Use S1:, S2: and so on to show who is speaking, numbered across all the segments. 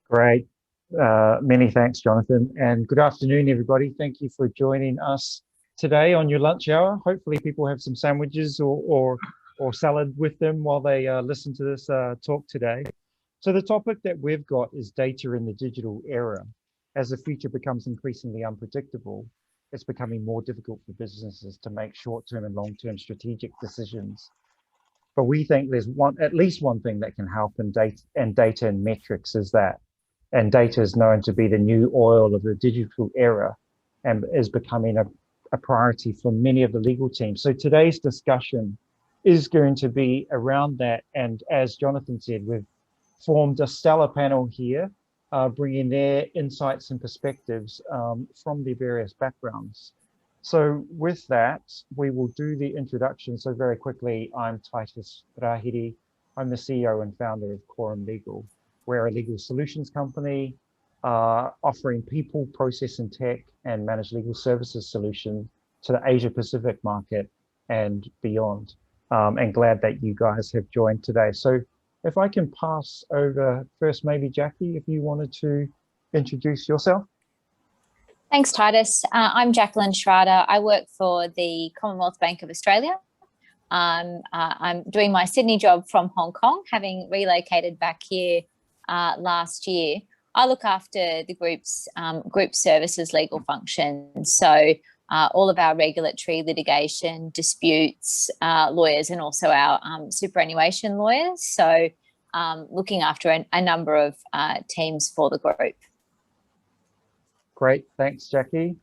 S1: Great. Many thanks, Jonathan, and good afternoon, everybody. Thank you for joining us today on your lunch hour. Hopefully, people have some sandwiches or salad with them while they listen to this talk today. So the topic that we've got is data in the digital era. As the future becomes increasingly unpredictable, it's becoming more difficult for businesses to make short-term and long-term strategic decisions. But we think there's at least one thing that can help in data and metrics is that. And data is known to be the new oil of the digital era and is becoming a priority for many of the legal teams. So today's discussion is going to be around that. And as Jonathan said, we've formed a stellar panel here, bringing their insights and perspectives from their various backgrounds. So with that, we will do the introduction. So very quickly, I'm Titus Rahiri. I'm the CEO and founder of Quorum Legal. We're a legal solutions company offering people, process and tech and managed legal services solution to the Asia Pacific market and beyond. And glad that you guys have joined today. So if I can pass over first, maybe Jackie, if you wanted to introduce yourself.
S2: Thanks, Titus. I'm Jacqueline Schrader. I work for the Commonwealth Bank of Australia. I'm doing my Sydney job from Hong Kong, having relocated back here last year. I look after the group's group services legal functions. So all of our regulatory litigation, disputes, lawyers, and also our superannuation lawyers. So looking after a number of teams for the group.
S1: Great, thanks, Jackie.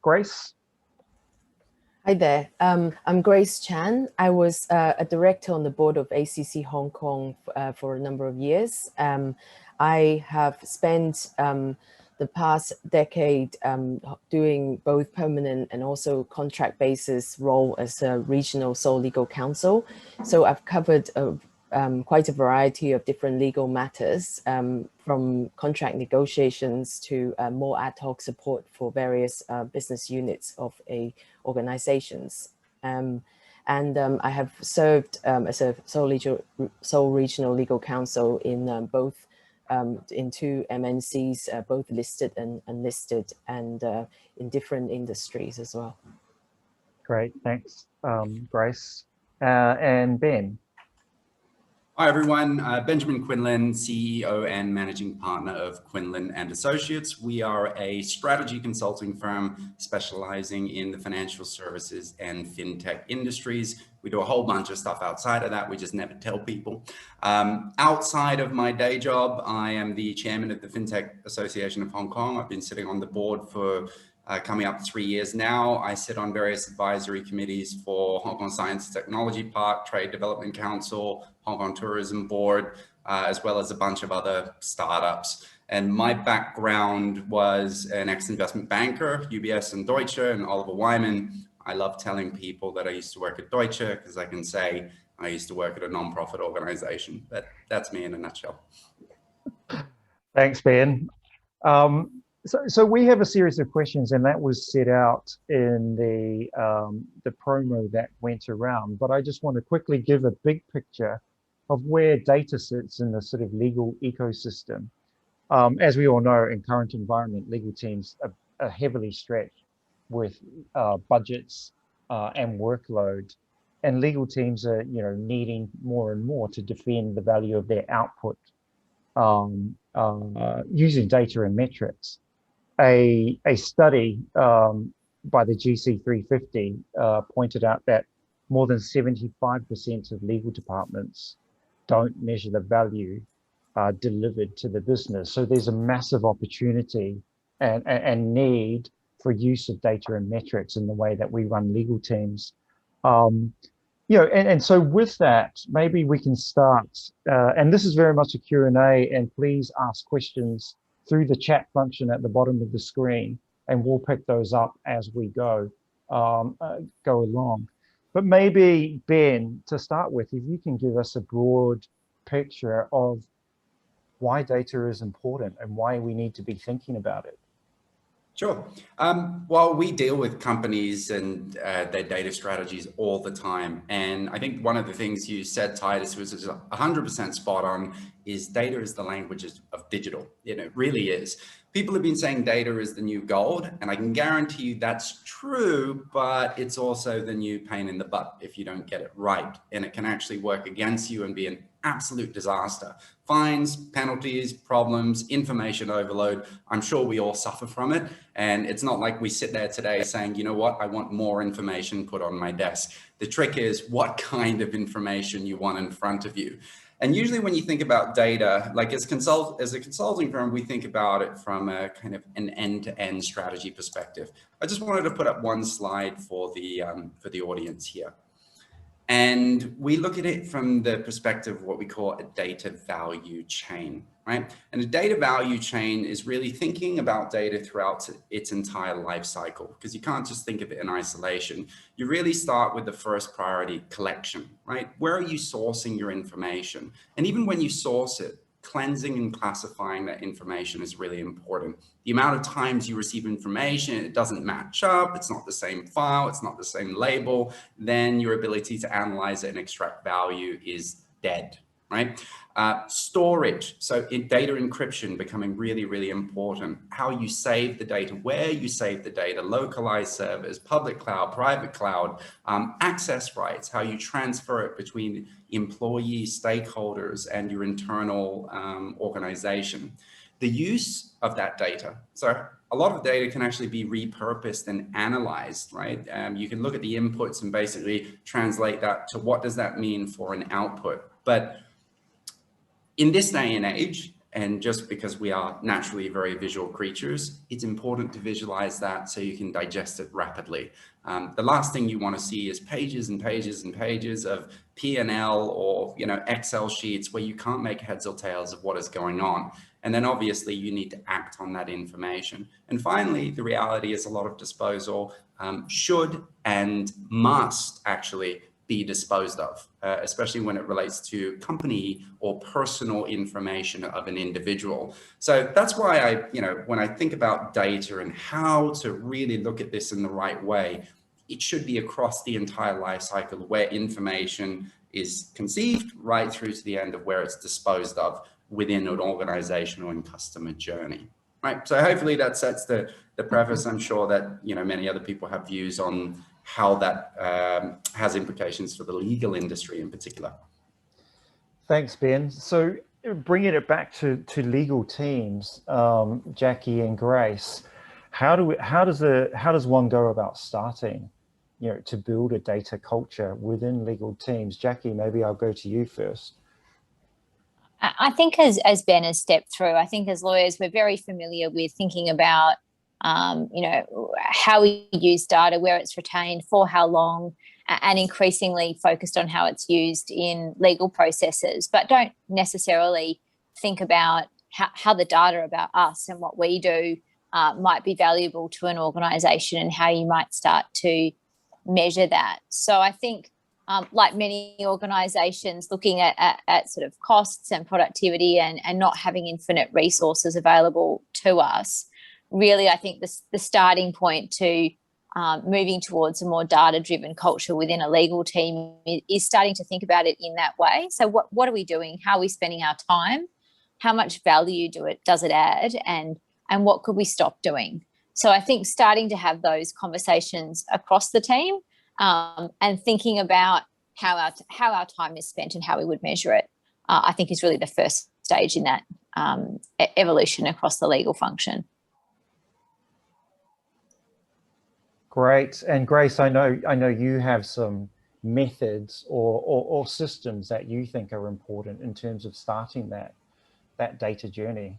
S1: Grace?
S3: Hi there, I'm Grace Chan. I was a director on the board of ACC Hong Kong for a number of years. I have spent the past decade doing both permanent and also contract basis role as a regional sole legal counsel. So I've covered quite a variety of different legal matters, from contract negotiations to more ad hoc support for various business units of organizations. I have served as a sole regional legal counsel in both in two MNCs, both listed and unlisted, and in different industries as well.
S1: Great, thanks, Grace. And Ben?
S4: Hi everyone, Benjamin Quinlan, CEO and Managing Partner of Quinlan and Associates. We are a strategy consulting firm specializing in the financial services and fintech industries. We do a whole bunch of stuff outside of that, we just never tell people. Outside of my day job, I am the chairman of the Fintech Association of Hong Kong. I've been sitting on the board for coming up 3 years now. I sit on various advisory committees for Hong Kong Science and Technology Park, Trade Development Council, Hong Kong Tourism Board, as well as a bunch of other startups. And my background was an ex-investment banker, UBS and Deutsche, and Oliver Wyman. I love telling people that I used to work at Deutsche because I can say I used to work at a non-profit organization. But that's me in a nutshell.
S1: Thanks, Ben. So we have a series of questions, and that was set out in the promo that went around. But I just want to quickly give a big picture of where data sits in the sort of legal ecosystem. As we all know, in current environment, legal teams are heavily stretched with budgets and workload, and legal teams are, needing more and more to defend the value of their output using data and metrics. A study by the GC 350 pointed out that more than 75% of legal departments don't measure the value delivered to the business. So there's a massive opportunity and need for use of data and metrics in the way that we run legal teams. And so with that, maybe we can start, and this is very much a Q&A, and please ask questions through the chat function at the bottom of the screen, and we'll pick those up as we go along. But maybe, Ben, to start with, if you can give us a broad picture of why data is important and why we need to be thinking about it.
S4: Sure. Well, we deal with companies and their data strategies all the time. And I think one of the things you said, Titus, was 100% spot on, is data is the language of digital. It really is. People have been saying data is the new gold, and I can guarantee you that's true, but it's also the new pain in the butt if you don't get it right. And it can actually work against you and be an absolute disaster. Fines, penalties, problems, information overload. I'm sure we all suffer from it. And it's not like we sit there today saying, you know what, I want more information put on my desk. The trick is what kind of information you want in front of you. And usually when you think about data, like as a consulting firm, we think about it from a kind of an end-to-end strategy perspective. I just wanted to put up one slide for the audience here. And we look at it from the perspective of what we call a data value chain, right? And a data value chain is really thinking about data throughout its entire life cycle, because you can't just think of it in isolation. You really start with the first priority, collection, right? Where are you sourcing your information? And even when you source it, cleansing and classifying that information is really important. The amount of times you receive information, it doesn't match up, it's not the same file, it's not the same label, then your ability to analyze it and extract value is dead, right? Storage, so data encryption becoming really, really important. How you save the data, where you save the data, localized servers, public cloud, private cloud, access rights, how you transfer it between employees, stakeholders, and your internal organization. The use of that data. So a lot of data can actually be repurposed and analyzed, right? You can look at the inputs and basically translate that to what does that mean for an output. But in this day and age, and just because we are naturally very visual creatures, it's important to visualize that so you can digest it rapidly. The last thing you want to see is pages and pages and pages of P&L or Excel sheets where you can't make heads or tails of what is going on. And then obviously you need to act on that information. And finally, the reality is a lot of disposal should and must actually be disposed of, especially when it relates to company or personal information of an individual. So that's why when I think about data and how to really look at this in the right way, it should be across the entire life cycle where information is conceived right through to the end of where it's disposed of within an organizational and customer journey. Right. So hopefully that sets the preface. I'm sure that many other people have views on how that has implications for the legal industry in particular.
S1: Thanks, Ben. So bringing it back to legal teams, Jackie and Grace, how does one go about starting, to build a data culture within legal teams? Jackie, maybe I'll go to you first.
S2: I think as Ben has stepped through, I think as lawyers, we're very familiar with thinking about how we use data, where it's retained, for how long, and increasingly focused on how it's used in legal processes, but don't necessarily think about how the data about us and what we do might be valuable to an organisation and how you might start to measure that. So I think, like many organisations, looking at sort of costs and productivity and not having infinite resources available to us, really, I think the starting point to moving towards a more data-driven culture within a legal team is starting to think about it in that way. So what are we doing? How are we spending our time? How much value does it add? And what could we stop doing? So I think starting to have those conversations across the team and thinking about how our time is spent and how we would measure it, I think is really the first stage in that evolution across the legal function.
S1: Great. And Grace, I know you have some methods or systems that you think are important in terms of starting that data journey.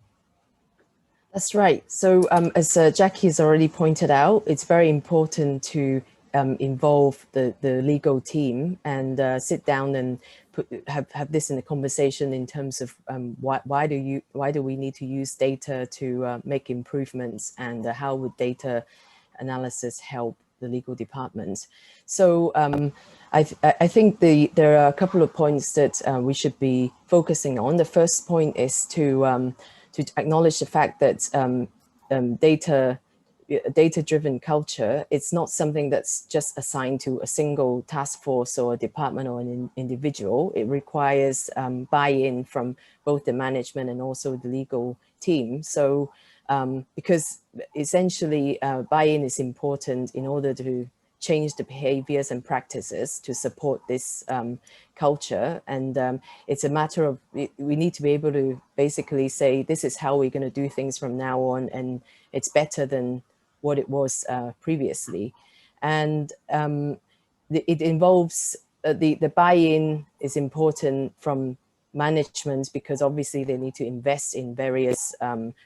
S3: That's right. So as Jackie has already pointed out, it's very important to involve the legal team and sit down and have this in a conversation in terms of why do we need to use data to make improvements, and how would data analysis help the legal department. So I think there are a couple of points that we should be focusing on. The first point is to acknowledge the fact that data a data-driven culture, it's not something that's just assigned to a single task force or a department or an individual. It requires buy-in from both the management and also the legal team. So because essentially buy-in is important in order to change the behaviors and practices to support this culture. And it's a matter of, we need to be able to basically say, this is how we're going to do things from now on, and it's better than what it was previously. And it involves, the buy-in is important from management, because obviously they need to invest in various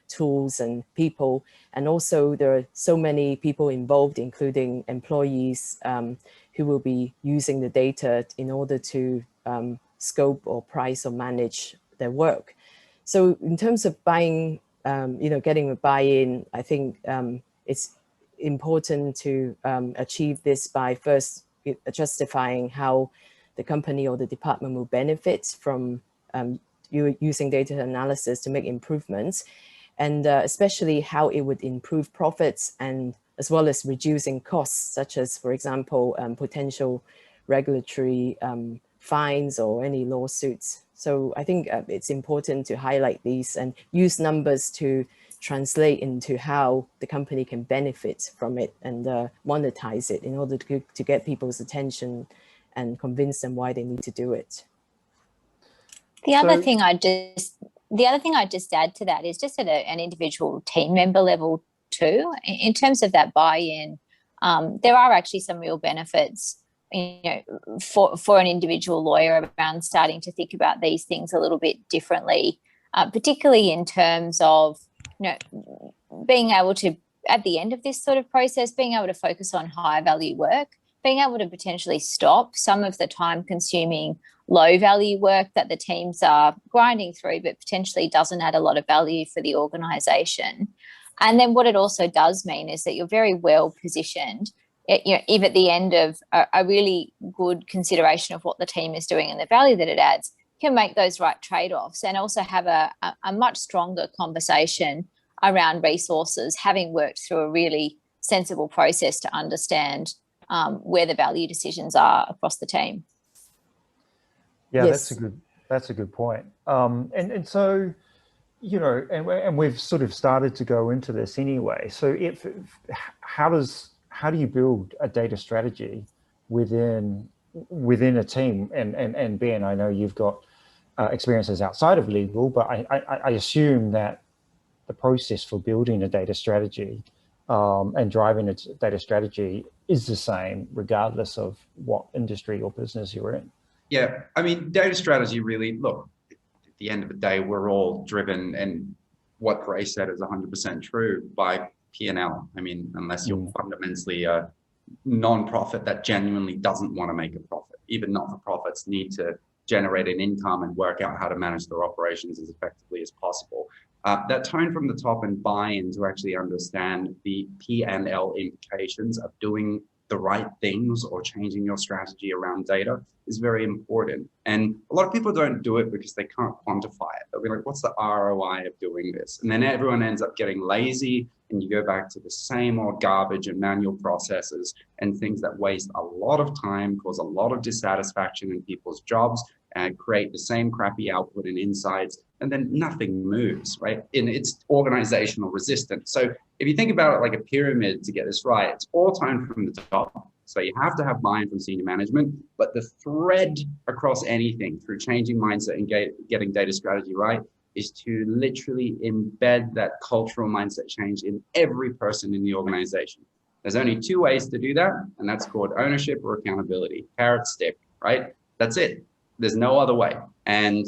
S3: tools and people. And also there are so many people involved, including employees who will be using the data in order to scope or price or manage their work. So in terms of buying, getting a buy-in, I think it's important to achieve this by first justifying how the company or the department will benefit from you using data analysis to make improvements, and especially how it would improve profits, and as well as reducing costs, such as, for example, potential regulatory fines or any lawsuits. So I think it's important to highlight these and use numbers to translate into how the company can benefit from it and monetize it in order to get people's attention and convince them why they need to do it.
S2: The other thing I'd just add to that is just at an individual team member level too. In terms of that buy-in, there are actually some real benefits, for an individual lawyer around starting to think about these things a little bit differently, particularly in terms of being able to, at the end of this sort of process, being able to focus on higher value work, being able to potentially stop some of the time-consuming low value work that the teams are grinding through, but potentially doesn't add a lot of value for the organisation. And then what it also does mean is that you're very well positioned, if at the end of a really good consideration of what the team is doing and the value that it adds, can make those right trade-offs and also have a much stronger conversation around resources, having worked through a really sensible process to understand where the value decisions are across the team.
S1: Yeah,
S3: yes.
S1: that's a good point. And so, and we've sort of started to go into this anyway. So how do you build a data strategy within a team? And Ben, I know you've got experiences outside of legal, but I assume that the process for building a data strategy and driving a data strategy is the same regardless of what industry or business you're in.
S4: Yeah, I mean, data strategy really, look, at the end of the day, we're all driven, and what Grace said is 100% true, by P&L. I mean, unless you're fundamentally a non-profit that genuinely doesn't want to make a profit. Even not-for-profits need to generate an income and work out how to manage their operations as effectively as possible. That tone from the top and buy-in to actually understand the P&L implications of doing the right things or changing your strategy around data is very important. And a lot of people don't do it because they can't quantify it. They'll be like, what's the ROI of doing this? And then everyone ends up getting lazy, and you go back to the same old garbage and manual processes and things that waste a lot of time, cause a lot of dissatisfaction in people's jobs, and create the same crappy output and insights, and then nothing moves, right? And it's organizational resistance. So if you think about it like a pyramid to get this right, it's all time from the top. So you have to have buy-in from senior management, but the thread across anything through changing mindset and getting data strategy right is to literally embed that cultural mindset change in every person in the organization. There's only two ways to do that, and that's called ownership or accountability. Carrot, stick, right? That's it. There's no other way. And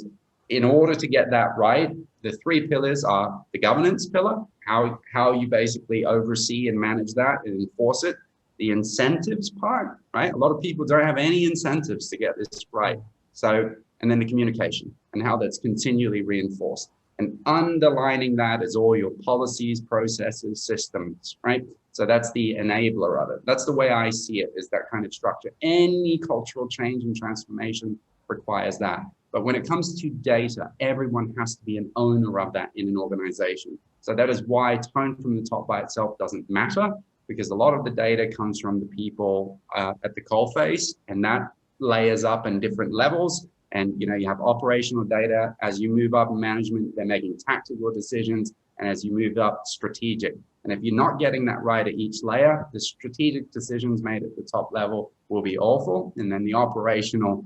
S4: in order to get that right, the three pillars are the governance pillar, how you basically oversee and manage that and enforce it. The incentives part, right? A lot of people don't have any incentives to get this right. So, and then the communication and how that's continually reinforced. And underlining that is all your policies, processes, systems, right? So that's the enabler of it. That's the way I see it, is that kind of structure. Any cultural change and transformation requires that. But when it comes to data, everyone has to be an owner of that in an organization. So that is why tone from the top by itself doesn't matter, because a lot of the data comes from the people at the coalface, and that layers up in different levels. And you have operational data. As you move up in management, they're making tactical decisions, and as you move up, strategic. And if you're not getting that right at each layer, the strategic decisions made at the top level will be awful, and then the operational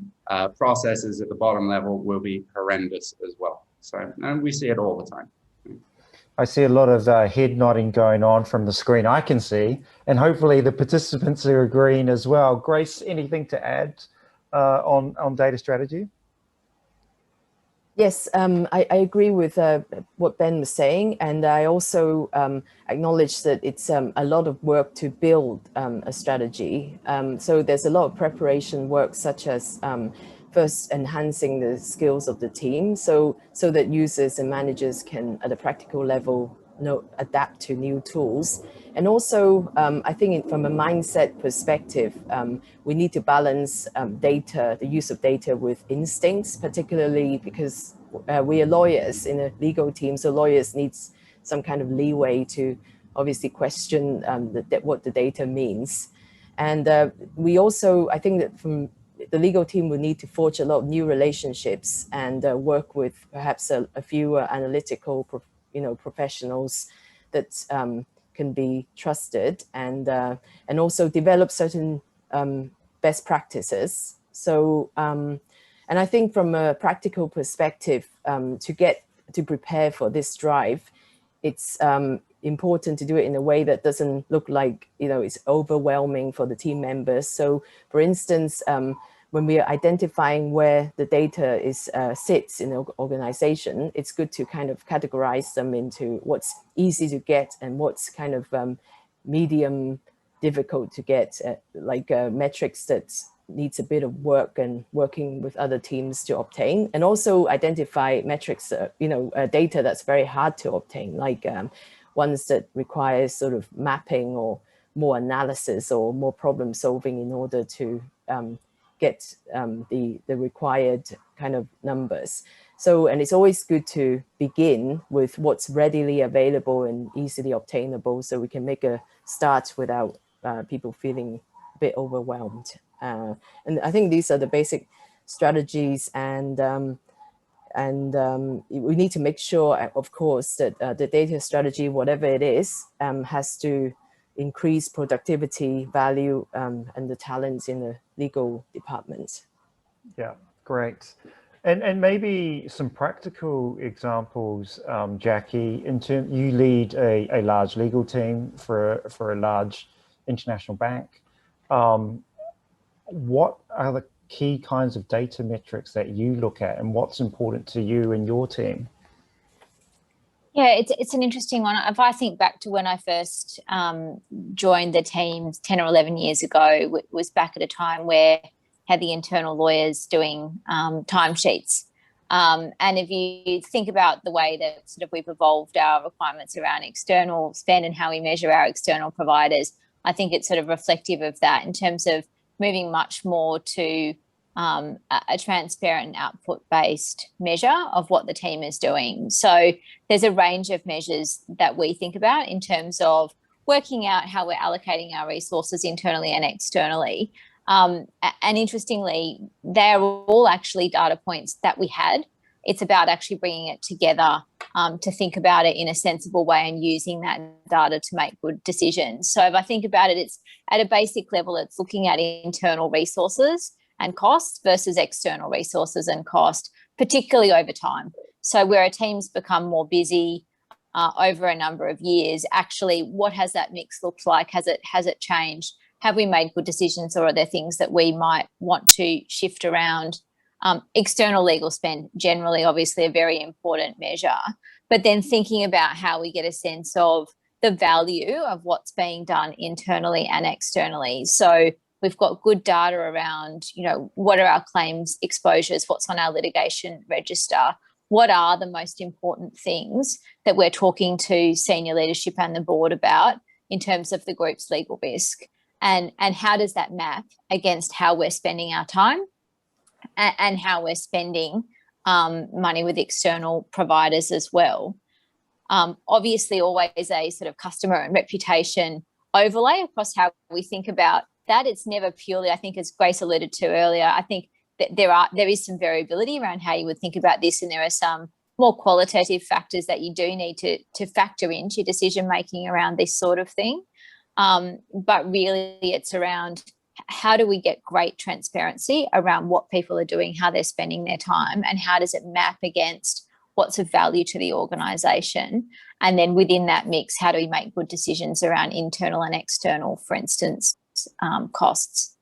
S4: processes at the bottom level will be horrendous as well. So, and we see it all the time.
S1: I see a lot of head nodding going on from the screen I can see, and hopefully the participants are agreeing as well. Grace, anything to add on data strategy?
S3: Yes, I agree with what Ben was saying, and I also acknowledge that it's a lot of work to build a strategy. So there's a lot of preparation work, such as first enhancing the skills of the team, so that users and managers can, at a practical level, adapt to new tools. And also, I think from a mindset perspective, we need to balance the use of data with instincts, particularly because we are lawyers in a legal team, so lawyers need some kind of leeway to obviously question what the data means. And we also, I think that from the legal team will need to forge a lot of new relationships and work with perhaps a few analytical professionals that can be trusted, and also develop certain best practices. So, and I think from a practical perspective, to prepare for this drive, it's important to do it in a way that doesn't look like it's overwhelming for the team members. So, for instance, when we are identifying where the data sits in an organization, it's good to kind of categorize them into what's easy to get and what's kind of medium difficult to get, like metrics that needs a bit of work and working with other teams to obtain, and also identify metrics, data that's very hard to obtain, like ones that require sort of mapping or more analysis or more problem solving in order to get the required kind of numbers. So, and it's always good to begin with what's readily available and easily obtainable, so we can make a start without people feeling a bit overwhelmed. And I think these are the basic strategies, and we need to make sure, of course, that the data strategy, whatever it is, has to increase productivity, value, and the talents in the legal department.
S1: Yeah, great. And maybe some practical examples, Jackie. You lead a large legal team for a large international bank. What are the key kinds of data metrics that you look at, and what's important to you and your team?
S2: Yeah, it's an interesting one. If I think back to when I first joined the team 10 or 11 years ago, was back at a time where had the internal lawyers doing timesheets. And if you think about the way that sort of we've evolved our requirements around external spend and how we measure our external providers, I think it's sort of reflective of that in terms of moving much more to a transparent and output-based measure of what the team is doing. So there's a range of measures that we think about in terms of working out how we're allocating our resources internally and externally. And interestingly, they're all actually data points that we had. It's about actually bringing it together to think about it in a sensible way and using that data to make good decisions. So if I think about it, it's at a basic level, it's looking at internal resources and costs versus external resources and cost, particularly over time. So where a team's become more busy over a number of years, actually, what has that mix looked like? Has it changed? Have we made good decisions, or are there things that we might want to shift around? External legal spend, generally, obviously a very important measure, but then thinking about how we get a sense of the value of what's being done internally and externally. So we've got good data around, what are our claims exposures, what's on our litigation register, what are the most important things that we're talking to senior leadership and the board about in terms of the group's legal risk, and how does that map against how we're spending our time and how we're spending money with external providers as well. Obviously, always a sort of customer and reputation overlay across how we think about that. It's never purely, I think, as Grace alluded to earlier, I think that there is some variability around how you would think about this, and there are some more qualitative factors that you do need to factor into decision making around this sort of thing. But really, it's around how do we get great transparency around what people are doing, how they're spending their time, and how does it map against what's of value to the organisation. And then within that mix, how do we make good decisions around internal and external, for instance, costs.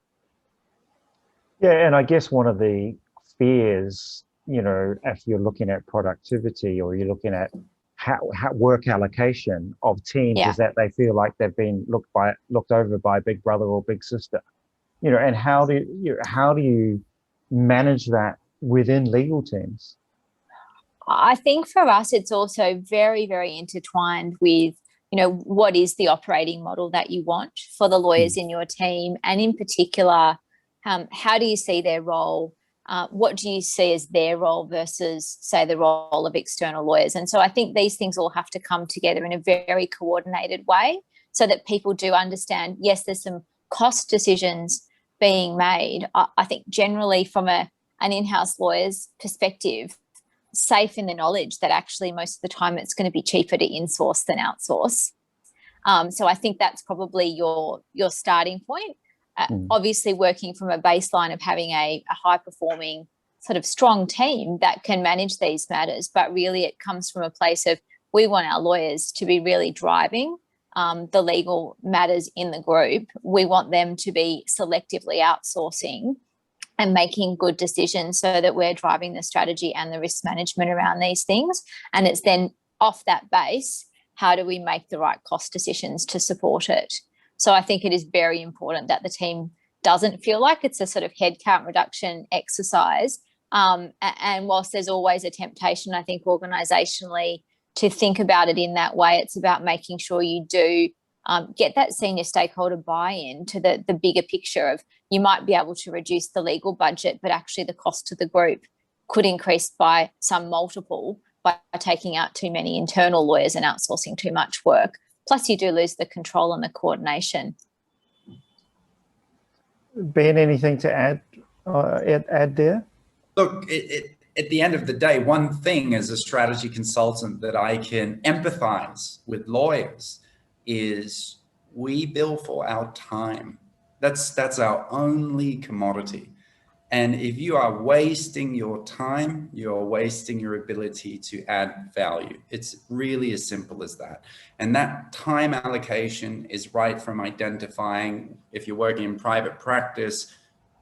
S1: Yeah, and I guess one of the fears, if you're looking at productivity or you're looking at how work allocation of teams, is that they feel like they've been looked over by big brother or big sister, and how do you manage that within legal teams?
S2: I think for us, it's also very, very intertwined with, what is the operating model that you want for the lawyers in your team? And in particular, how do you see their role? What do you see as their role versus, say, the role of external lawyers? And so I think these things all have to come together in a very coordinated way so that people do understand, yes, there's some cost decisions being made. I think generally from an in-house lawyer's perspective, safe in the knowledge that actually most of the time it's going to be cheaper to insource than outsource. So I think that's probably your starting point. Obviously working from a baseline of having a high-performing sort of strong team that can manage these matters, but really it comes from a place of we want our lawyers to be really driving the legal matters in the group. We want them to be selectively outsourcing and making good decisions so that we're driving the strategy and the risk management around these things. And it's then off that base, how do we make the right cost decisions to support it? So I think it is very important that the team doesn't feel like it's a sort of headcount reduction exercise. And whilst there's always a temptation, I think organisationally, to think about it in that way, it's about making sure you do get that senior stakeholder buy-in to the bigger picture of you might be able to reduce the legal budget, but actually the cost to the group could increase by some multiple by taking out too many internal lawyers and outsourcing too much work. Plus, you do lose the control and the coordination.
S1: Ben, anything to add there?
S4: Look, at the end of the day, one thing as a strategy consultant that I can empathize with lawyers is we bill for our time. That's our only commodity. And if you are wasting your time, you're wasting your ability to add value. It's really as simple as that. And that time allocation is right from identifying, if you're working in private practice,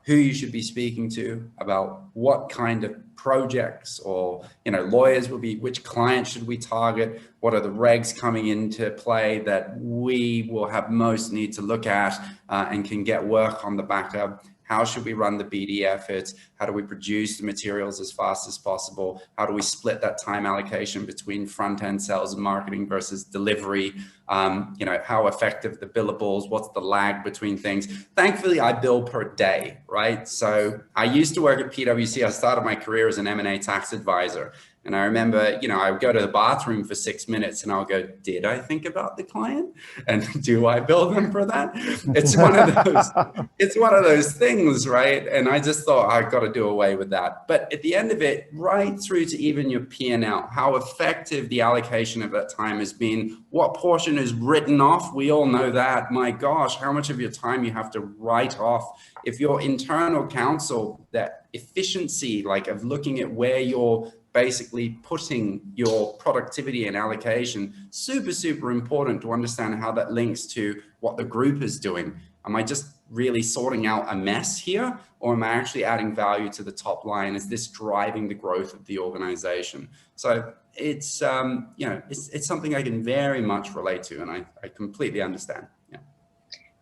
S4: who you should be speaking to about what kind of projects or, lawyers will be, which clients should we target? What are the regs coming into play that we will have most need to look at and can get work on the back of? How should we run the BD efforts? How do we produce the materials as fast as possible? How do we split that time allocation between front-end sales and marketing versus delivery? How effective the billables? What's the lag between things? Thankfully, I bill per day, right? So I used to work at PwC. I started my career as an M&A tax advisor. And I remember, I would go to the bathroom for 6 minutes and I'll go, did I think about the client? And do I bill them for that? It's one of those things, right? And I just thought I've got to do away with that. But at the end of it, right through to even your P&L, how effective the allocation of that time has been, what portion is written off. We all know that. My gosh, how much of your time you have to write off. If your internal counsel, that efficiency, like of looking at where you're basically putting your productivity and allocation, super important to understand how that links to what the group is doing. Am I just really sorting out a mess here, or am I actually adding value to the top line? Is this driving the growth of the organization? So it's it's something I can very much relate to, and I completely understand. Yeah.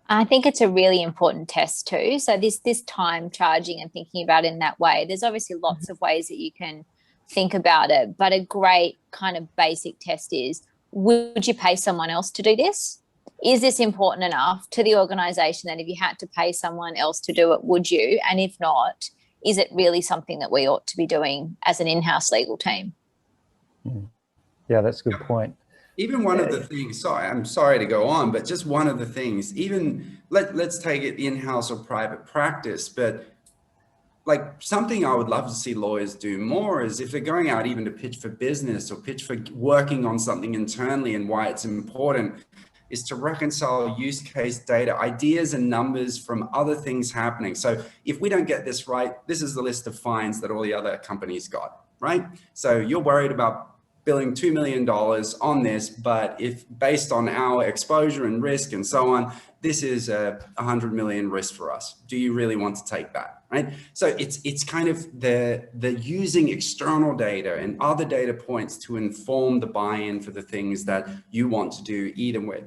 S2: I think it's a really important test too. So this time charging and thinking about it in that way, there's obviously lots of ways that you can think about it, but a great kind of basic test is, would you pay someone else to do this? Is this important enough to the organisation that if you had to pay someone else to do it, would you? And if not, is it really something that we ought to be doing as an in-house legal team?
S1: Yeah, that's a good point.
S4: Even one of the things, sorry, I'm sorry to go on, but just one of the things, even let's take it in-house or private practice, but like something I would love to see lawyers do more is if they're going out even to pitch for business or pitch for working on something internally and why it's important, is to reconcile use case data, ideas and numbers from other things happening. So if we don't get this right, this is the list of fines that all the other companies got, right? So you're worried about billing $2 million on this, but if based on our exposure and risk and so on, this is a 100 million risk for us. Do you really want to take that, right? So it's kind of the using external data and other data points to inform the buy-in for the things that you want to do, either way,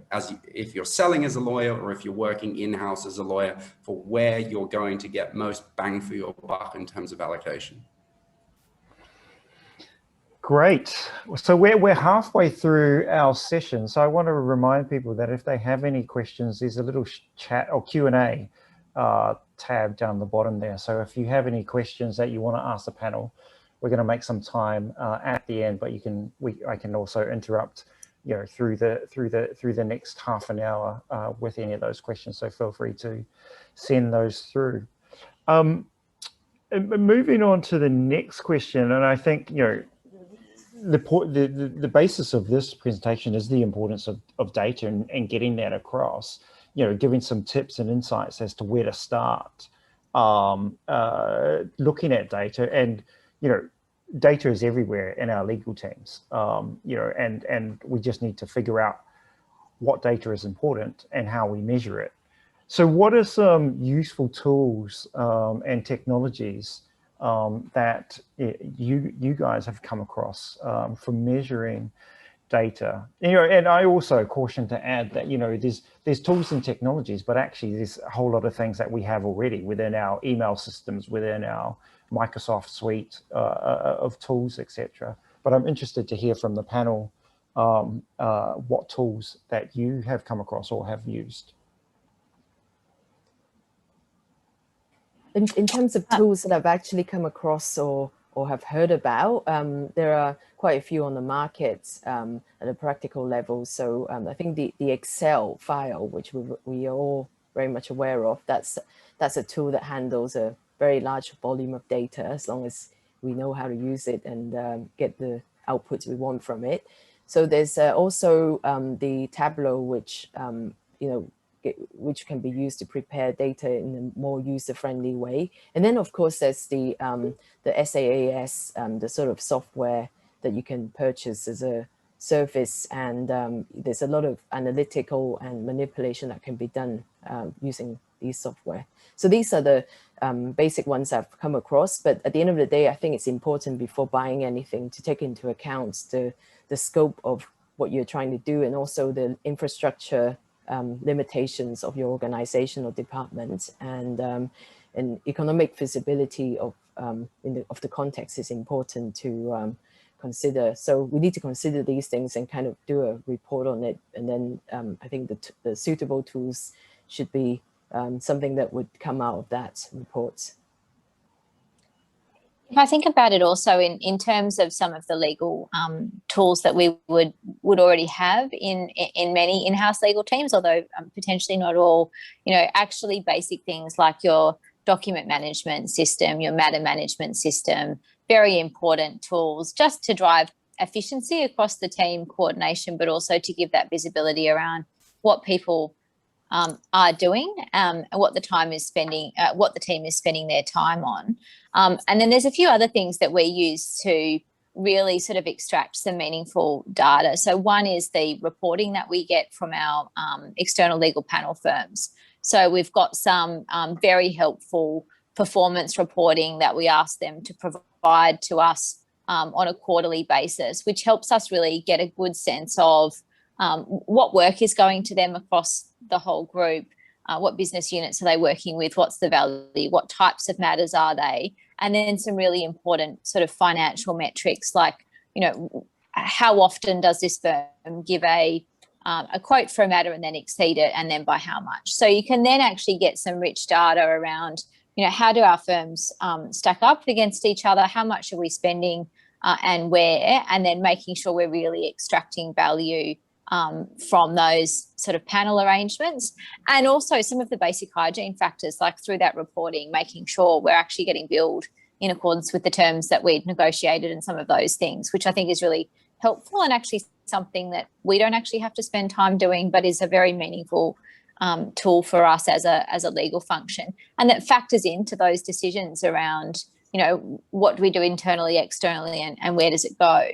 S4: if you're selling as a lawyer or if you're working in-house as a lawyer, for where you're going to get most bang for your buck in terms of allocation.
S1: Great. So we're halfway through our session. So I want to remind people that if they have any questions, there's a little chat or Q&A tab down the bottom there. So if you have any questions that you want to ask the panel, we're going to make some time at the end, but I can also interrupt, you know, through the next half an hour with any of those questions. So feel free to send those through. Moving on to the next question, and I think, you know, the basis of this presentation is the importance of data and getting that across, you know, giving some tips and insights as to where to start looking at data. And, you know, data is everywhere in our legal teams, you know, and we just need to figure out what data is important and how we measure it. So what are some useful tools and technologies that you guys have come across for measuring data? You know, and I also caution to add that, you know, there's tools and technologies, but actually there's a whole lot of things that we have already within our email systems, within our Microsoft suite of tools, etc. But I'm interested to hear from the panel what tools that you have come across or have used.
S3: In terms of tools that I've actually come across or have heard about, there are quite a few on the market at a practical level. So I think the Excel file, which we are all very much aware of, that's a tool that handles a very large volume of data, as long as we know how to use it and get the outputs we want from it. So there's also the Tableau, which you know, which can be used to prepare data in a more user-friendly way. And then, of course, there's the SaaS, the sort of software that you can purchase as a service. And there's a lot of analytical and manipulation that can be done using these software. So these are the basic ones I've come across. But at the end of the day, I think it's important before buying anything to take into account the scope of what you're trying to do, and also the infrastructure limitations of your organization or department, and economic feasibility of the context is important to consider. So we need to consider these things and kind of do a report on it. And then I think the suitable tools should be something that would come out of that report.
S2: If I think about it also in terms of some of the legal tools that we would already have in many in-house legal teams, although potentially not all, you know, actually basic things like your document management system, your matter management system, very important tools just to drive efficiency across the team, coordination, but also to give that visibility around what people are doing and what the team is spending their time on. And then there's a few other things that we use to really sort of extract some meaningful data. So one is the reporting that we get from our external legal panel firms. So we've got some very helpful performance reporting that we ask them to provide to us on a quarterly basis, which helps us really get a good sense of what work is going to them across the whole group, what business units are they working with, what's the value, what types of matters are they, and then some really important sort of financial metrics like, you know, how often does this firm give a quote for a matter and then exceed it, and then by how much. So you can then actually get some rich data around, you know, how do our firms stack up against each other, how much are we spending and where, and then making sure we're really extracting value from those sort of panel arrangements, and also some of the basic hygiene factors, like through that reporting, making sure we're actually getting billed in accordance with the terms that we'd negotiated and some of those things, which I think is really helpful and actually something that we don't actually have to spend time doing, but is a very meaningful tool for us as a legal function, and that factors into those decisions around, what do we do internally, externally, and where does it go.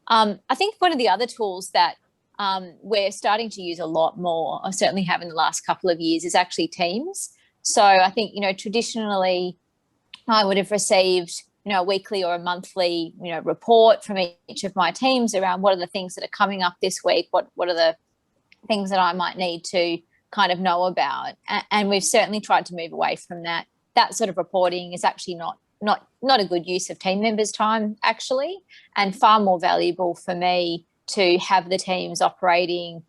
S2: I think one of the other tools that we're starting to use a lot more, or certainly have in the last couple of years, is actually Teams. So I think, traditionally I would have received, a weekly or a monthly, report from each of my teams around what are the things that are coming up this week, what are the things that I might need to kind of know about. And we've certainly tried to move away from that. That sort of reporting is actually not a good use of team members' time, actually, and far more valuable for me to have the teams operating,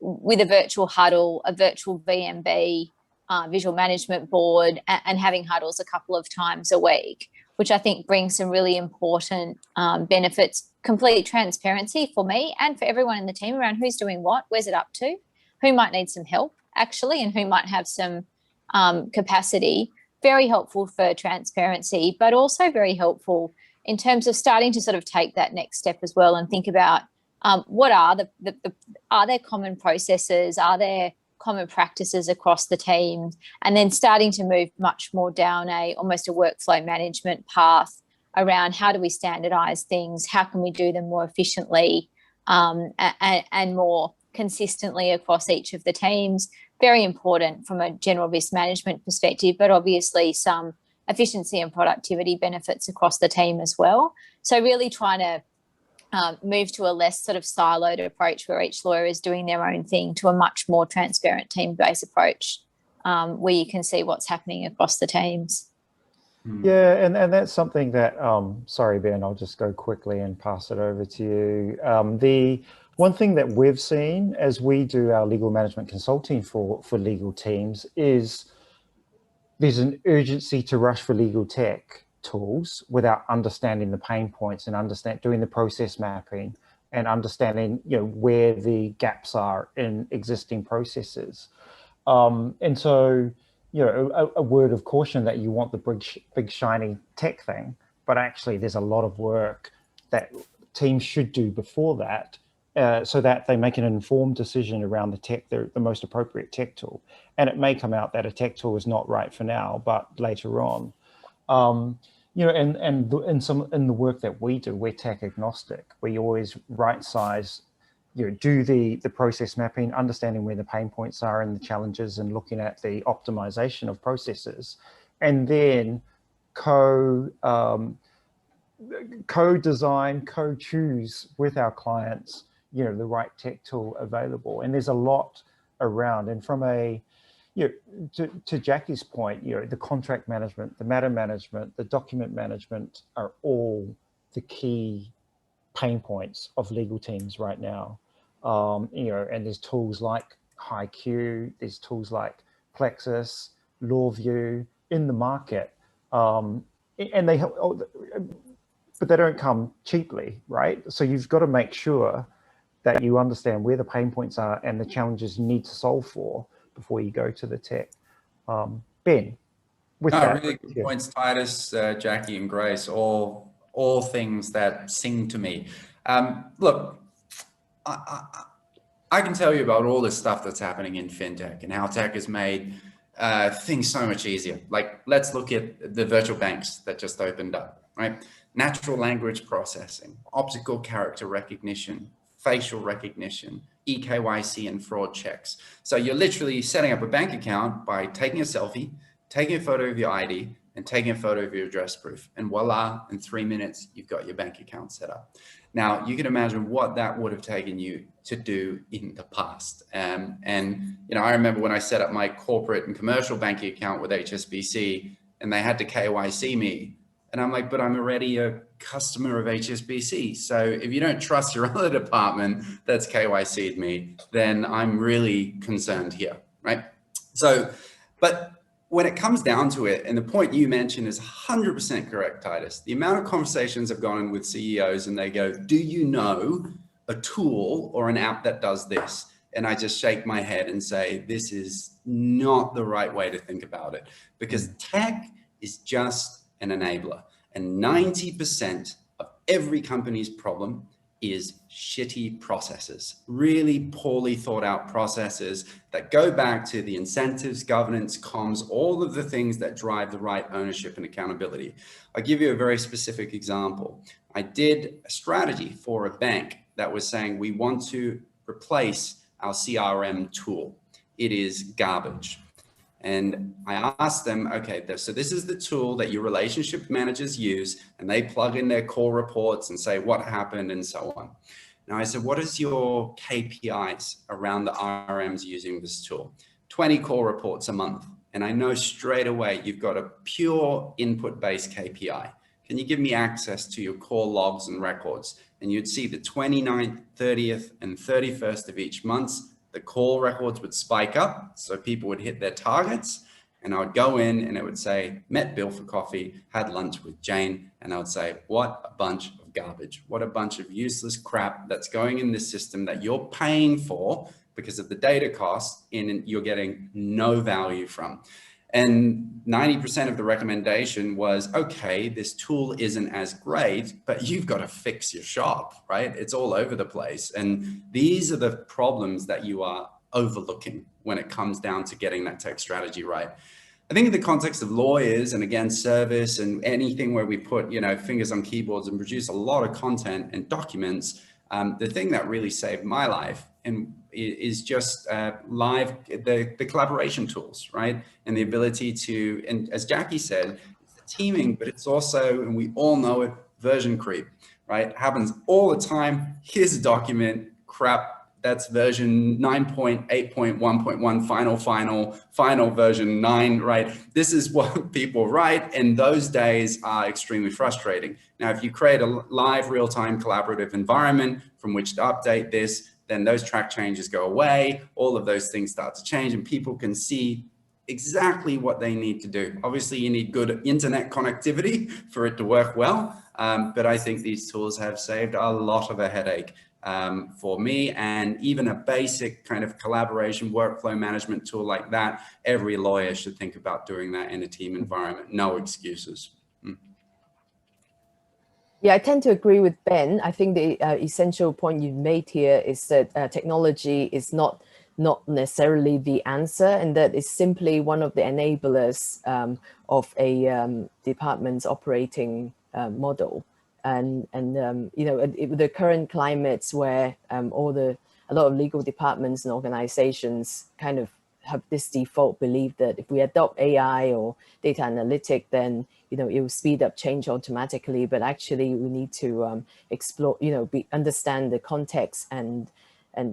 S2: with a virtual huddle, a virtual VMB, visual management board, and having huddles a couple of times a week, which I think brings some really important benefits, complete transparency for me and for everyone in the team around who's doing what, where's it up to, who might need some help, actually, and who might have some capacity. Very helpful for transparency, but also very helpful in terms of starting to sort of take that next step as well and think about what are are there common processes, are there common practices across the team, and then starting to move much more down almost a workflow management path around how do we standardize things, how can we do them more efficiently and more consistently across each of the teams. Very important from a general risk management perspective, but obviously some efficiency and productivity benefits across the team as well. So really trying to move to a less sort of siloed approach where each lawyer is doing their own thing, to a much more transparent team-based approach where you can see what's happening across the teams.
S1: Yeah, and that's something that, sorry, Ben, I'll just go quickly and pass it over to you. The one thing that we've seen as we do our legal management consulting for legal teams is there's an urgency to rush for legal tech tools without understanding the pain points and doing the process mapping and understanding, where the gaps are in existing processes. And so, a word of caution that you want the big shiny tech thing, but actually there's a lot of work that teams should do before that, so that they make an informed decision around the most appropriate tech tool. And it may come out that a tech tool is not right for now, but later on. And in the work that we do, we're tech agnostic. We always right size, do the process mapping, understanding where the pain points are and the challenges, and looking at the optimization of processes, and then co-design, co-choose with our clients, the right tech tool available. And there's a lot around. And from to Jackie's point, the contract management, the matter management, the document management are all the key pain points of legal teams right now. And there's tools like HiQ, there's tools like Plexus, LawView in the market, and they help, but they don't come cheaply, right? So you've got to make sure that you understand where the pain points are and the challenges you need to solve for before you go to the tech. Ben, with that.
S4: Really good points, Titus, Jackie, and Grace, all things that sing to me. Look, I can tell you about all this stuff that's happening in fintech and how tech has made things so much easier. Like, let's look at the virtual banks that just opened up, right? Natural language processing, optical character recognition, facial recognition, eKYC, and fraud checks. So you're literally setting up a bank account by taking a selfie, taking a photo of your ID, and taking a photo of your address proof. And voila, in 3 minutes, you've got your bank account set up. Now, you can imagine what that would have taken you to do in the past. And I remember when I set up my corporate and commercial banking account with HSBC, and they had to KYC me. And I'm like, but I'm already a customer of HSBC. So if you don't trust your other department that's KYC'd me, then I'm really concerned here, right? So, but when it comes down to it, and the point you mentioned is 100% correct, Titus, the amount of conversations I've gone in with CEOs and they go, do you know a tool or an app that does this? And I just shake my head and say, this is not the right way to think about it, because tech is just an enabler. And 90% of every company's problem is shitty processes, really poorly thought out processes that go back to the incentives, governance, comms, all of the things that drive the right ownership and accountability. I'll give you a very specific example. I did a strategy for a bank that was saying, we want to replace our CRM tool. It is garbage. And I asked them, okay, so this is the tool that your relationship managers use, and they plug in their core reports and say what happened and so on. Now I said, what is your KPIs around the RMs using this tool? 20 core reports a month. And I know straight away you've got a pure input-based KPI. Can you give me access to your core logs and records? And you'd see the 29th, 30th, and 31st of each month, the call records would spike up, so people would hit their targets, and I would go in and it would say, met Bill for coffee, had lunch with Jane, and I would say, what a bunch of garbage, what a bunch of useless crap that's going in this system that you're paying for because of the data cost and you're getting no value from. And 90% of the recommendation was, okay, this tool isn't as great, but you've got to fix your shop, right? It's all over the place. And these are the problems that you are overlooking when it comes down to getting that tech strategy right. I think in the context of lawyers and again, service and anything where we put, fingers on keyboards and produce a lot of content and documents, the thing that really saved my life and is just the collaboration tools, right? And the ability to, and as Jackie said, it's the teaming, but it's also, and we all know it, version creep, right? It happens all the time. Here's a document, crap, that's version 9.8.1.1, final version 9, right? This is what people write, and those days are extremely frustrating. Now, if you create a live real-time collaborative environment from which to update this, then those track changes go away, all of those things start to change, and people can see exactly what they need to do. Obviously, you need good internet connectivity for it to work well, but I think these tools have saved a lot of a headache for me, and even a basic kind of collaboration workflow management tool like that, every lawyer should think about doing that in a team environment. No excuses.
S3: Yeah, I tend to agree with Ben. I think the essential point you made here is that technology is not necessarily the answer, and that is simply one of the enablers of a department's operating model. And the current climates where a lot of legal departments and organizations kind of have this default belief that if we adopt AI or data analytic, then it will speed up change automatically. But actually, we need to explore, understand the context and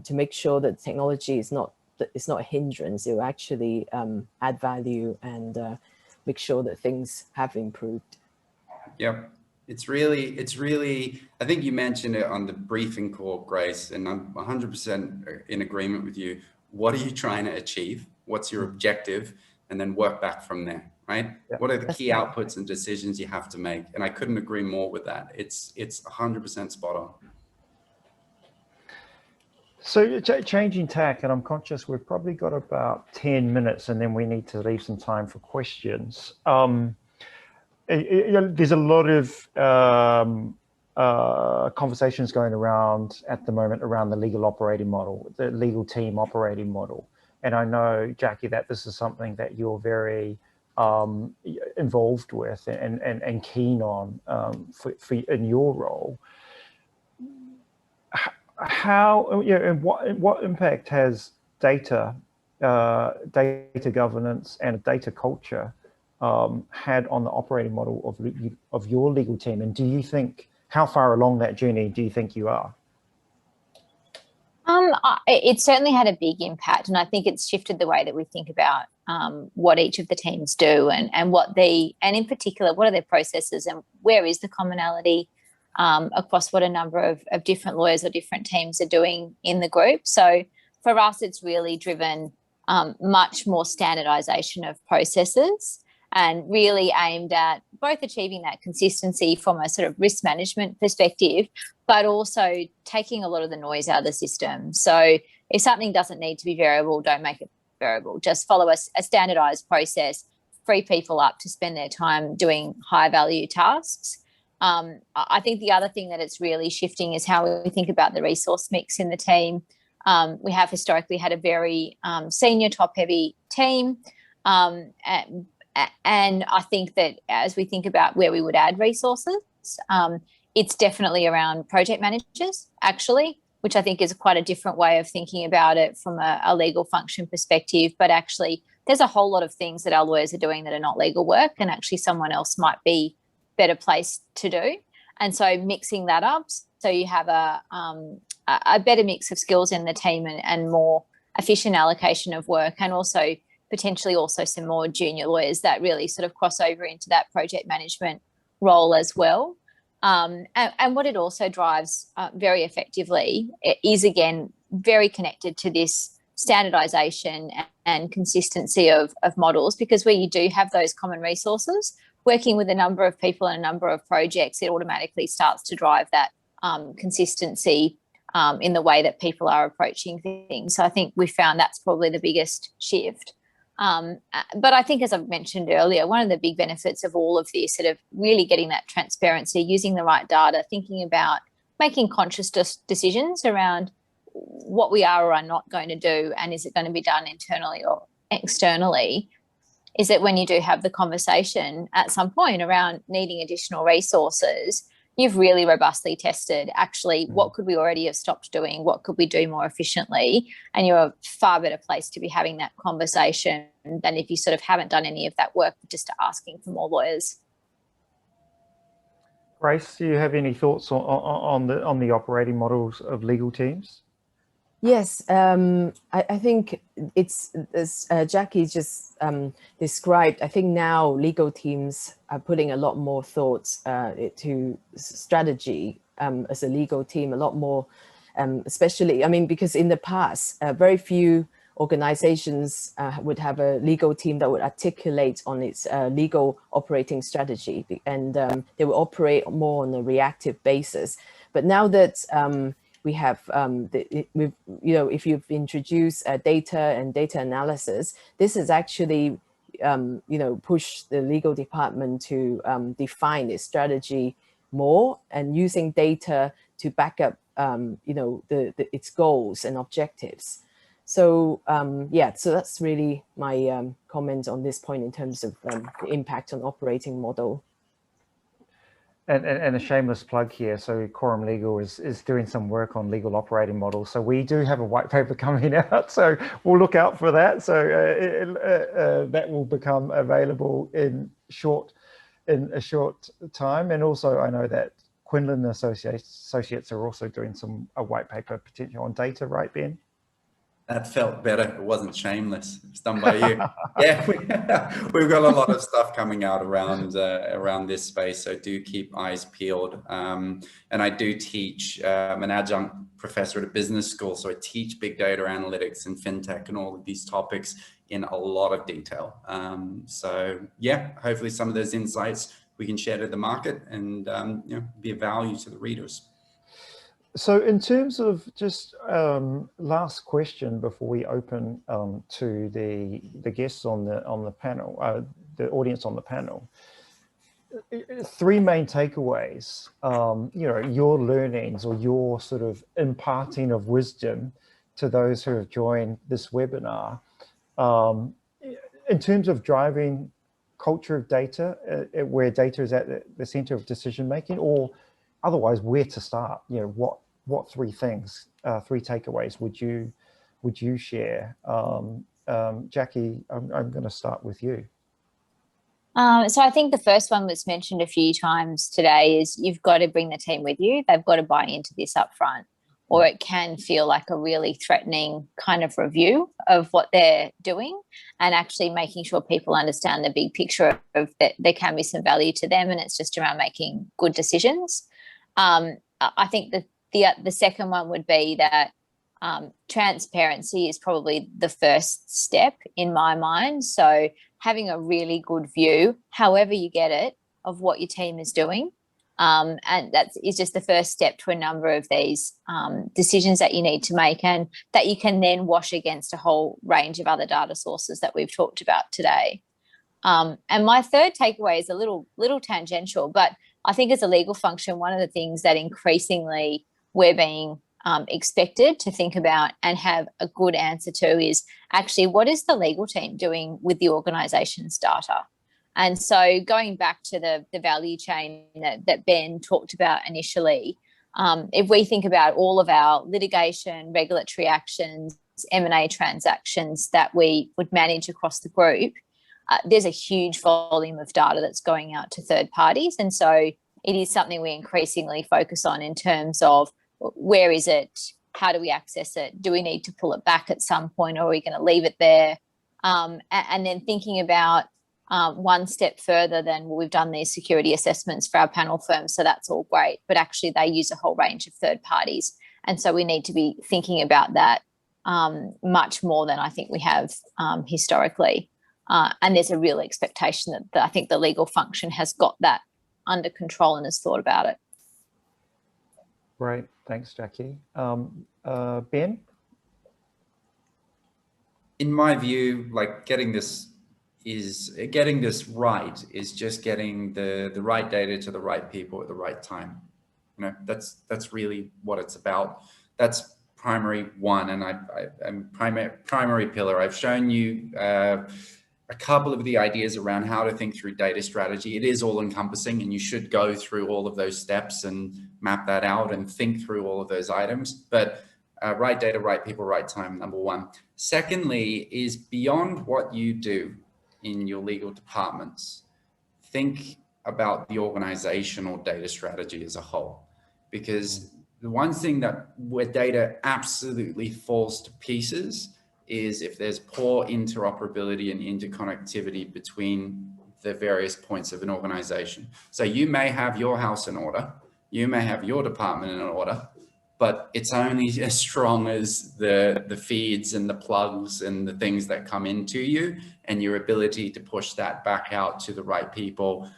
S3: to make sure that technology is not a hindrance. It will actually add value and make sure that things have improved.
S4: Yep. It's really, I think you mentioned it on the briefing call, Grace, and I'm 100% in agreement with you. What are you trying to achieve? What's your objective? And then work back from there, right? Yep. What are the key outputs and decisions you have to make? And I couldn't agree more with that. It's 100% spot on.
S1: So changing tack, and I'm conscious we've probably got about 10 minutes and then we need to leave some time for questions. There's a lot of conversations going around at the moment around the legal operating model, the legal team operating model. And I know, Jackie, that this is something that you're very involved with and keen on in your role. How, and what impact has data governance and data culture had on the operating model of your legal team? And do you think, how far along that journey do you think you are?
S2: It certainly had a big impact, and I think it's shifted the way that we think about what each of the teams do and in particular, what are their processes and where is the commonality across what a number of different lawyers or different teams are doing in the group. So for us, it's really driven much more standardization of processes, and really aimed at both achieving that consistency from a sort of risk management perspective, but also taking a lot of the noise out of the system. So if something doesn't need to be variable, don't make it variable. Just follow a standardized process, free people up to spend their time doing high value tasks. I think the other thing that it's really shifting is how we think about the resource mix in the team. We have historically had a very senior, top-heavy team, and I think that as we think about where we would add resources, it's definitely around project managers, actually, which I think is quite a different way of thinking about it from a legal function perspective. But actually, there's a whole lot of things that our lawyers are doing that are not legal work, and actually someone else might be better placed to do. And so mixing that up, so you have a better mix of skills in the team and more efficient allocation of work, and also potentially also some more junior lawyers that really sort of cross over into that project management role as well. And what it also drives very effectively is, again, very connected to this standardization and consistency of models, because where you do have those common resources, working with a number of people and a number of projects, it automatically starts to drive that consistency in the way that people are approaching things. So I think we found that's probably the biggest shift. But I think, as I've mentioned earlier, one of the big benefits of all of this, sort of really getting that transparency, using the right data, thinking about making conscious decisions around what we are or are not going to do, and is it going to be done internally or externally, is that when you do have the conversation at some point around needing additional resources, you've really robustly tested actually what could we already have stopped doing, what could we do more efficiently, and you're a far better place to be having that conversation than if you sort of haven't done any of that work, just asking for more lawyers.
S1: Grace, do you have any thoughts on the operating models of legal teams?
S3: Yes, I think it's, as Jackie just described, I think now legal teams are putting a lot more thought to strategy as a legal team, a lot more, especially, I mean, because in the past, very few organizations would have a legal team that would articulate on its legal operating strategy, and they will operate more on a reactive basis. But now that we have, if you've introduced data and data analysis, this has actually, pushed the legal department to define its strategy more, and using data to back up, its goals and objectives. So, so that's really my comment on this point in terms of the impact on operating model.
S1: And a shameless plug here. So Quorum Legal is doing some work on legal operating models. So we do have a white paper coming out. So we'll look out for that. So that will become available in a short time. And also I know that Quinlan Associates are also doing a white paper potentially on data, right, Ben?
S4: That felt better. It wasn't shameless. It was done by you. Yeah, we've got a lot of stuff coming out around this space, so do keep eyes peeled. And I do teach, I'm an adjunct professor at a business school, so I teach big data analytics and fintech and all of these topics in a lot of detail. So yeah, hopefully some of those insights we can share to the market and be of value to the readers.
S1: So in terms of just last question before we open to the guests on the panel, the audience on the panel, 3 main takeaways, your learnings or your sort of imparting of wisdom to those who have joined this webinar, in terms of driving culture of data, where data is at the center of decision making, or otherwise where to start. What 3 things, 3 takeaways would you share? Jackie, I'm going to start with you.
S2: So I think the first one that's mentioned a few times today is you've got to bring the team with you. They've got to buy into this up front, or it can feel like a really threatening kind of review of what they're doing, and actually making sure people understand the big picture of that there can be some value to them, and it's just around making good decisions. I think that the second one would be that transparency is probably the first step in my mind. So having a really good view, however you get it, of what your team is doing. And that is just the first step to a number of these decisions that you need to make, and that you can then wash against a whole range of other data sources that we've talked about today. And my third takeaway is a little tangential, but I think as a legal function, one of the things that increasingly we're being expected to think about and have a good answer to is actually, what is the legal team doing with the organisation's data? And so going back to the value chain that Ben talked about initially, if we think about all of our litigation, regulatory actions, M&A transactions that we would manage across the group, there's a huge volume of data that's going out to third parties. And so it is something we increasingly focus on in terms of where is it? How do we access it? Do we need to pull it back at some point, or are we going to leave it there? And then thinking about one step further, then we've done these security assessments for our panel firms, so that's all great, but actually they use a whole range of third parties, and so we need to be thinking about that much more than I think we have historically, and there's a real expectation that I think the legal function has got that under control and has thought about it.
S1: Great, thanks, Jackie. Ben?
S4: In my view, like getting this right is just getting the right data to the right people at the right time. You know, that's really what it's about. That's primary one, and I'm primary pillar. I've shown you a couple of the ideas around how to think through data strategy. It is all encompassing, and you should go through all of those steps and map that out and think through all of those items. But right data, right people, right time, number one. Secondly is beyond what you do in your legal departments, think about the organizational data strategy as a whole. Because the one thing where data absolutely falls to pieces is if there's poor interoperability and interconnectivity between the various points of an organization. So you may have your house in order, you may have your department in order, but it's only as strong as the feeds and the plugs and the things that come into you, and your ability to push that back out to the right people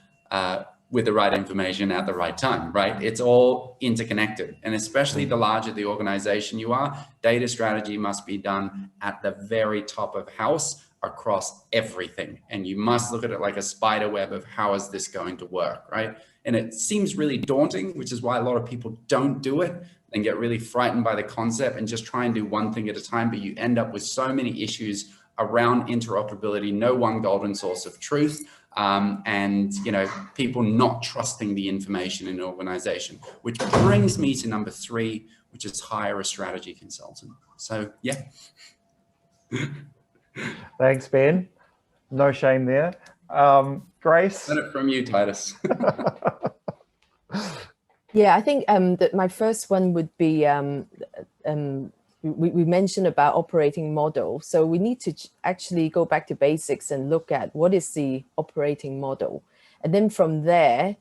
S4: with the right information at the right time, right? It's all interconnected. And especially the larger the organization you are, data strategy must be done at the very top of house across everything. And you must look at it like a spider web of how is this going to work, right? And it seems really daunting, which is why a lot of people don't do it and get really frightened by the concept and just try and do one thing at a time. But you end up with so many issues around interoperability, no one golden source of truth, and people not trusting the information in an organization, which brings me to number 3, which is hire a strategy consultant. So yeah.
S1: Thanks, Ben. No shame there. Grace?
S4: Learn it from you, Titus.
S3: Yeah, I think that my first one would be, we mentioned about operating model. So we need to actually go back to basics and look at what is the operating model. And then from there,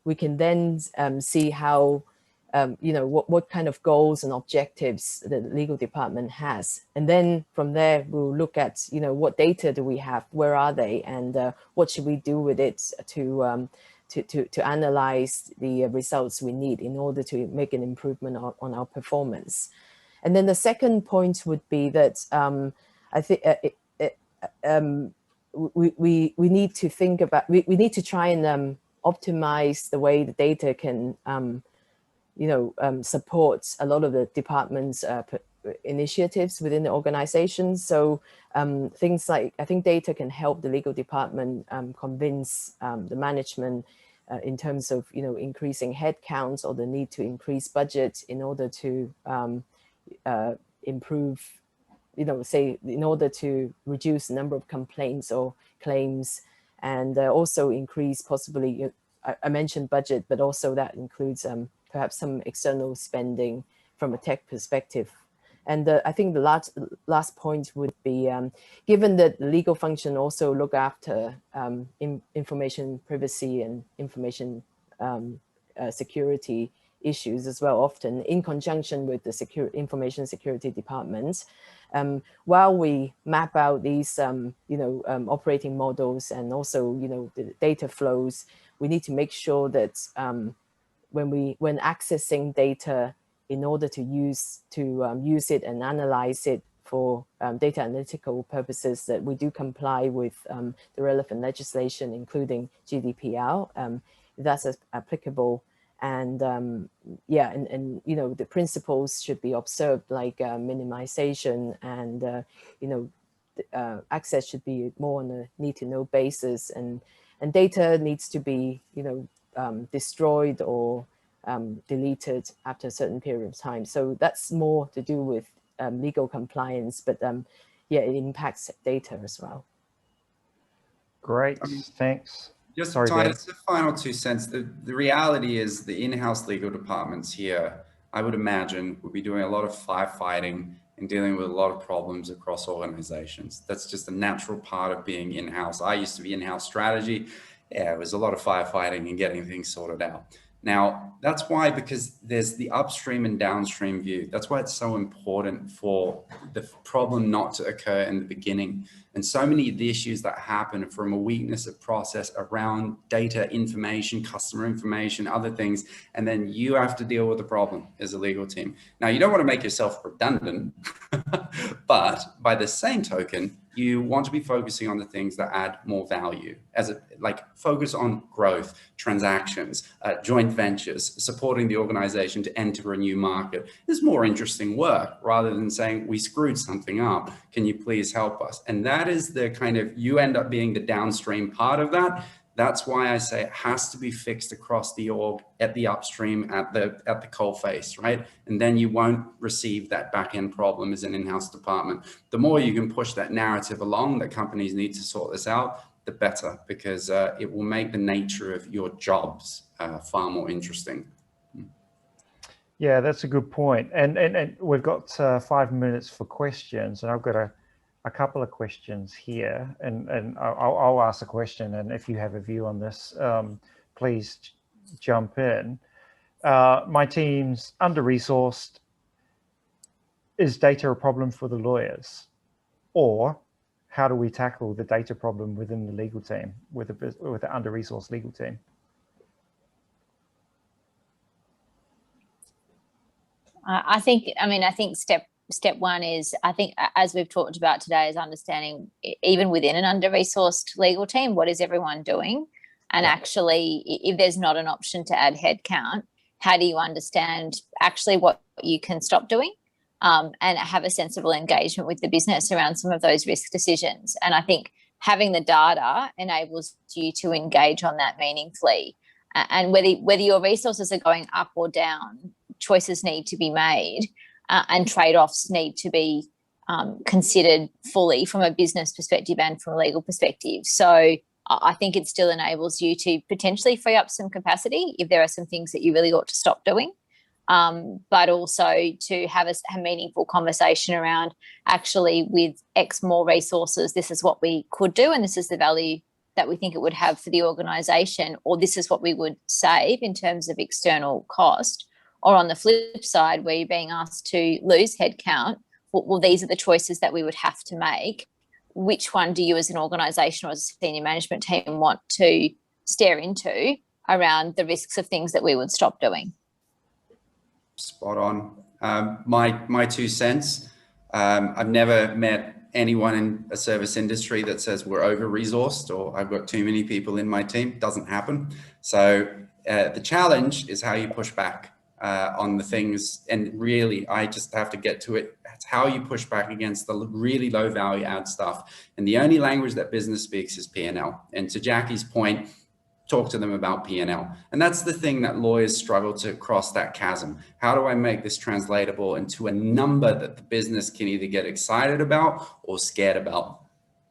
S3: we can then see how, what kind of goals and objectives the legal department has. And then from there, we'll look at, what data do we have, where are they, and what should we do with it to analyze the results we need in order to make an improvement on our performance. And then the second point would be that I think we need to think about, we need to try and optimize the way the data can, support a lot of the department's initiatives within the organization. So things like, I think data can help the legal department convince the management in terms of, increasing headcounts or the need to increase budget in order to improve, say, in order to reduce the number of complaints or claims, and also increase possibly, I mentioned budget, but also that includes perhaps some external spending from a tech perspective. And I think the last point would be, given that the legal function also look after information privacy and information security issues as well, often in conjunction with the information security department. While we map out these, operating models and also, the data flows, we need to make sure that when accessing data in order to use it and analyze it for data analytical purposes, that we do comply with the relevant legislation, including GDPR, that's applicable. And the principles should be observed, like minimization, and access should be more on a need-to-know basis, and data needs to be destroyed or deleted after a certain period of time. So that's more to do with legal compliance, but it impacts data as well.
S1: Great, thanks.
S4: Just
S1: Sorry,
S4: Titus, the final 2 cents. The reality is the in-house legal departments here, I would imagine, would be doing a lot of firefighting and dealing with a lot of problems across organizations. That's just a natural part of being in-house. I used to be in-house strategy. Yeah, it was a lot of firefighting and getting things sorted out. Now, that's why, because there's the upstream and downstream view. That's why it's so important for the problem not to occur in the beginning. And so many of the issues that happen from a weakness of process around data, information, customer information, other things, and then you have to deal with the problem as a legal team. Now, you don't want to make yourself redundant, but by the same token, you want to be focusing on the things that add more value, like focus on growth, transactions, joint ventures, supporting the organization to enter a new market. It's more interesting work rather than saying, we screwed something up, can you please help us? And that is the kind of, you end up being the downstream part of that. That's why I say it has to be fixed across the org, at the upstream, at the coalface, right? And then you won't receive that back-end problem as an in-house department. The more you can push that narrative along that companies need to sort this out, the better, because it will make the nature of your jobs far more interesting.
S1: Yeah, that's a good point. And we've got 5 minutes for questions, and I've got a couple of questions here, and I'll ask a question, and if you have a view on this, please jump in. My team's under-resourced. Is data a problem for the lawyers? Or how do we tackle the data problem within the legal team, with the under-resourced legal team?
S2: I think step one is, I think, as we've talked about today, is understanding, even within an under-resourced legal team, what is everyone doing? And actually, if there's not an option to add headcount, how do you understand actually what you can stop doing, and have a sensible engagement with the business around some of those risk decisions? And I think having the data enables you to engage on that meaningfully. And whether your resources are going up or down, choices need to be made. And trade-offs need to be considered fully from a business perspective and from a legal perspective. So I think it still enables you to potentially free up some capacity if there are some things that you really ought to stop doing, but also to have a meaningful conversation around, actually, with X more resources, this is what we could do, and this is the value that we think it would have for the organisation, or this is what we would save in terms of external cost. Or on the flip side, where you're being asked to lose headcount, well, these are the choices that we would have to make. Which one do you as an organisation or as a senior management team want to stare into around the risks of things that we would stop doing?
S4: Spot on. My 2 cents, I've never met anyone in a service industry that says we're over-resourced or I've got too many people in my team. Doesn't happen. So the challenge is how you push back on the things, and really I just have to get to it. It's how you push back against the really low value add stuff, and the only language that business speaks is P&L. And to Jackie's point, talk to them about P&L. And that's the thing that lawyers struggle to cross, that chasm. How do I make this translatable into a number that the business can either get excited about or scared about?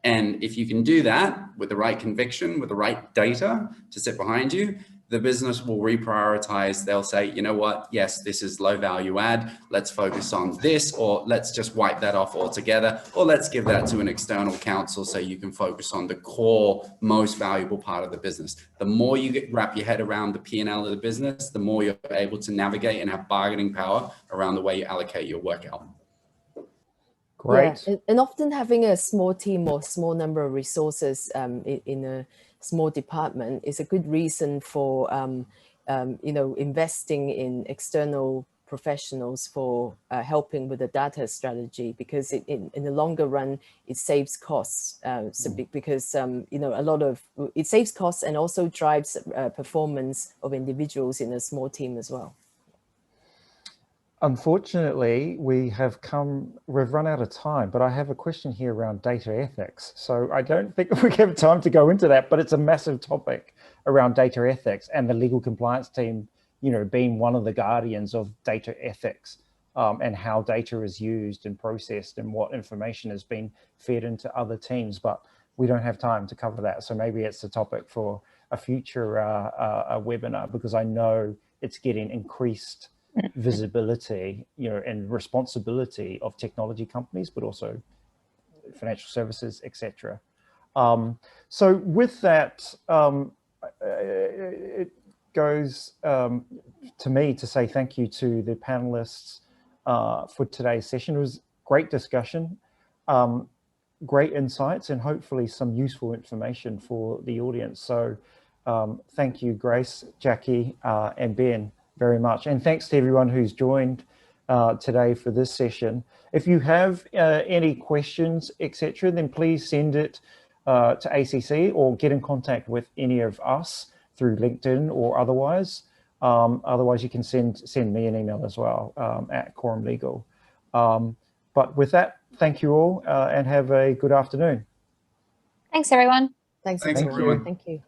S4: And if you can do that with the right conviction, with the right data to sit behind you, the business will reprioritize. They'll say, you know what, yes, this is low value add. Let's focus on this, or let's just wipe that off altogether, or let's give that to an external counsel so you can focus on the core, most valuable part of the business. The more you wrap your head around the P&L of the business, the more you're able to navigate and have bargaining power around the way you allocate your work out.
S1: Great.
S3: Yeah, and often having a small team or small number of resources in a small department is a good reason for investing in external professionals for helping with the data strategy, because in the longer run it saves costs. Because it saves costs and also drives performance of individuals in a small team as well.
S1: Unfortunately, we've run out of time, but I have a question here around data ethics. So I don't think we have time to go into that, but it's a massive topic around data ethics and the legal compliance team, being one of the guardians of data ethics, and how data is used and processed and what information is being fed into other teams. But we don't have time to cover that. So maybe it's a topic for a future webinar, because I know it's getting increased visibility, and responsibility of technology companies, but also financial services, etc. So with that, it goes to me to say thank you to the panelists for today's session. It was great discussion, great insights, and hopefully some useful information for the audience. So thank you, Grace, Jackie, and Ben, very much. And thanks to everyone who's joined today for this session. If you have any questions, etc., then please send it to ACC or get in contact with any of us through LinkedIn or otherwise. Otherwise, you can send me an email as well at Quorum Legal. But with that, thank you all and have a good afternoon.
S2: Thanks, everyone.
S3: Thanks
S1: Thank
S3: everyone.
S1: you.
S3: Thank you.